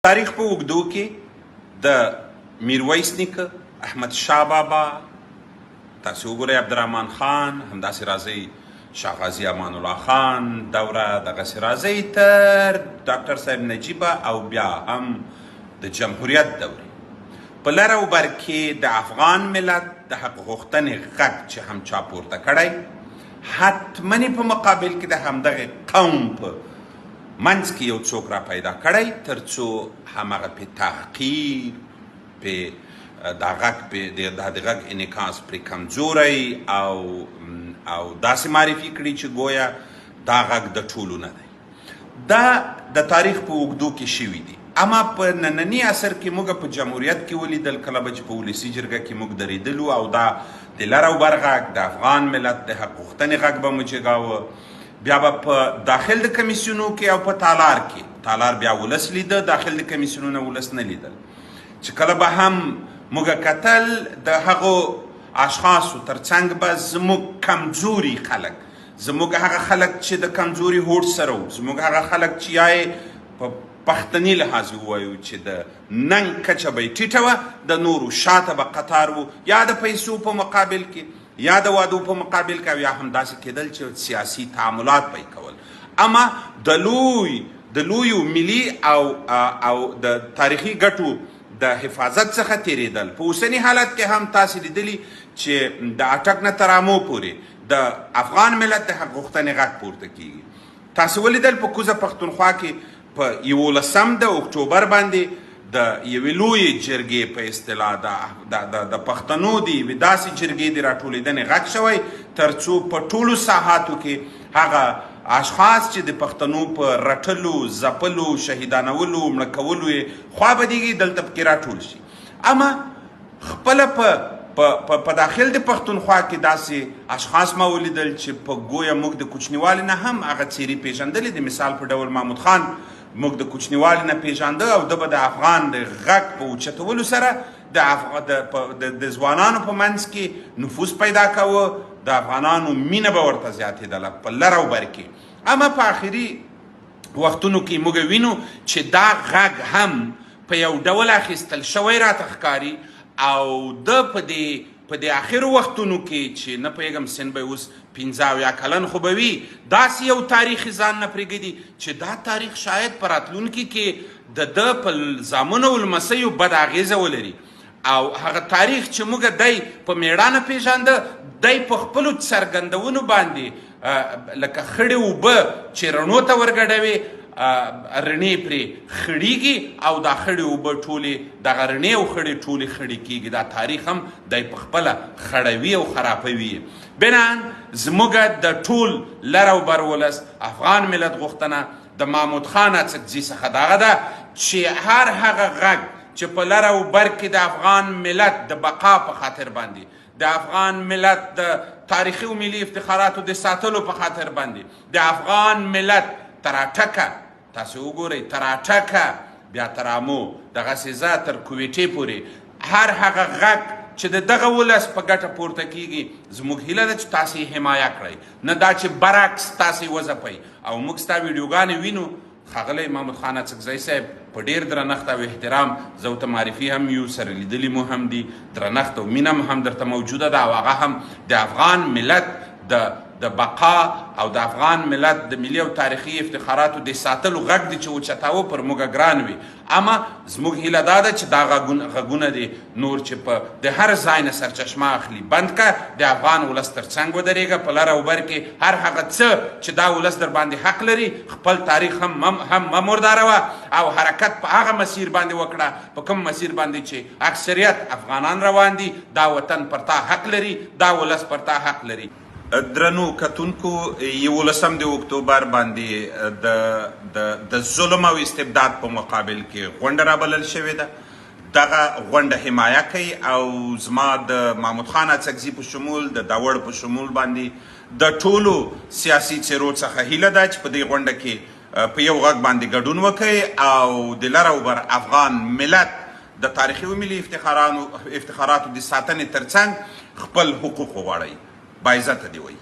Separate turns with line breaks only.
تاریخ په اوږدو کې د میرویس نیکه، احمد شاه بابا، تاسې وګورئ عبدالرحمن خان، همداسې راځئ شاه غازي امان الله خان دوره، دغسې راځئ تر ډاکټر صاحب نجیبه او بیا هم د جمهوریت دورې په لر او بر کې د افغان ملت د حق غوښتنې غږ چې هم چا پورته کړی، حتمني په مقابل کې د همدغې قوم په منځ کې یو څوک را پیدا کړی تر څو همغه پې تحقیر پې دا غږ انعکاس پرې کمزوری او داسې معرفي کړي چې گویا دا غږ د ټولو نه دی. دا د تاریخ په اوږدو کې شوي دي، اما په ننني عصر کې موږ په جمهوریت کې ولیدل، کله به چې په ولسي جرګه کې موږ درېدلو او دا د لر او بر غږ د افغان ملت د حق غوښتنې غږ به مو جګاوه. بیا به په داخل د کمیسیونو کې او په تالار کې، تالار بیا ولس لیده، داخل د کمیسیونونه ولس نه لیدل، چې کله به هم موږ کتل د هغو اشخاصو ترڅنګ به زموږ کمزوري خلک، زموږ هغه خلک چې د کمزوري هوډ سره وو، زموږ هغه خلک چې یا یې په پښتني لحاظ ووایو چې د ننګ کچه به یې ټیټه وه، د نورو شاته به قطار وو، یا د پیسو په مقابل کې یا د وادو په مقابل کې، او یا هم داسې کېدل چې سیاسي تعاملات به یې کول. اما د لویو ملي او د تاریخي ګټو د حفاظت څخه تېرېدل، په اوسني حالت کې هم تاسې لیدلي چې د اټک نه تر امو پورې د افغان ملت د حق غوښتنې غږ پورته کېږي. تاسې ولیدل په کوزه پښتونخوا کې په 11 د اکتوبر باندې د یوې لویې جرګې په اصطلاح د پښتنو د یوې داسې جرګې د راټولېدنې غږ شوی تر څو په ټولو ساحاتو کې هغه اشخاص چې د پښتنو په رټلو، ځپلو، شهیدانولو، مړه کولو یې خوا بدیږي دلته پکې راټول شي. اما خپله په داخل د پښتونخوا کې داسې اشخاص ما ولیدل چې په گویا موږ د کوچنیوالي نه هم هغه څیرې پېژندلې. د مثال په ډول محمود خان موږ د کوچنیوالي نه پېژانده او ده به د افغان د غږ په اوچتولو سره د ځوانانو په منځ کې نفوذ پیدا کوه، د افغانانو مینه به ورته زیاتېدله په لر او بر کې. اما په آخري وختونو کې موږ وینو چې دا غږ هم په یو ډول اخیستل شوی راته ښکاري او ده په دې آخرو وختونو کې چې نه پوهېږم سن به اوس 15 کلن خو به وي، داسې یو تاریخ ځان نه پرېږدي چې دا تاریخ شاید په راتلونکي کې د ده په زامنو او لمسیو بد اغېزه ولري. او هغه تاریخ چې موږ دی په میړانه پېژانده، دی په خپلو څرګندونو باندې لکه خړې اوبه چې رڼو ته ورګډوي، رڼې پرې خړېږي او دا خړې اوبه ټولې دغه رڼې او خړې ټولې خړې کېږي. دا تاریخ هم دی په خپله خړوي او خرابوي. بنان زموږ د ټول لر او بر ولس افغان ملت غوښتنه د محمود خان اڅکزي څخه دغه ده چې هر هغه غږ چې په لر او بر کې د افغان ملت د بقا په خاطر باندې، د افغان ملت د تاریخي او ملي افتخاراتو د ساتلو په خاطر باندې، د افغان ملت تر اټکه، تاسې وګورئ تر اټکه بیا تر امو دغسې ځه تر کویټې پورې هر هغه غږ چې د دغه ولس په ګټه پورته کیږي، زموږ هیله ده چې تاسې یې حمایه کړئ، نه دا چې برعکس تاسې وځپئ. او موږ ستا ویډیوګانې وینو، ښاغلی محمود خان اڅکزی صاحب په ډېر درنښت او احترام زه ورته معرفي هم یو، سره لیدلي مو هم دي، درنښت او مینه هم درته موجوده ده، او هغه هم د افغان ملت د بقا او د افغان ملت د ملي او تاریخي افتخاراتو د ساتلو غږ دی چې اوچتاوه پر موږ ګران وي. اما زموږ هیله دا ده چې دا غږونه دي نور چې په د هر ځای نه سرچشمه اخلي بند که، د افغان ولس تر څنګ ودرېږه. په لر او بر کې هر هغه څه چې دا ولس در باندې حق لري، خپل تاریخ هم مه مرداروه او حرکت په هغه مسیر باندې وکړه په کوم مسیر باندې چې اکثریت افغانان روان دي. دا وطن پر تا حق لري، دا ولس پر تا حق لري. درنو کتونکو، 11 د اکتوبر باندې د ظلم او استبداد په مقابل کې غونډه رابلل شوې ده. دغه غونډه حمایه کوي او زما د محمود خان اڅکزي په شمول، د داوړ په شمول باندې د ټولو سیاسي څیرو څخه هیله ده چې په دې غونډه کې په یو غږ باندې ګډون وکړي او د لر او بر افغان ملت د تاریخي او ملي افتخاراتو د ساتنې ترڅنګ خپل حقوق وغواړي. باعزته دی وایي.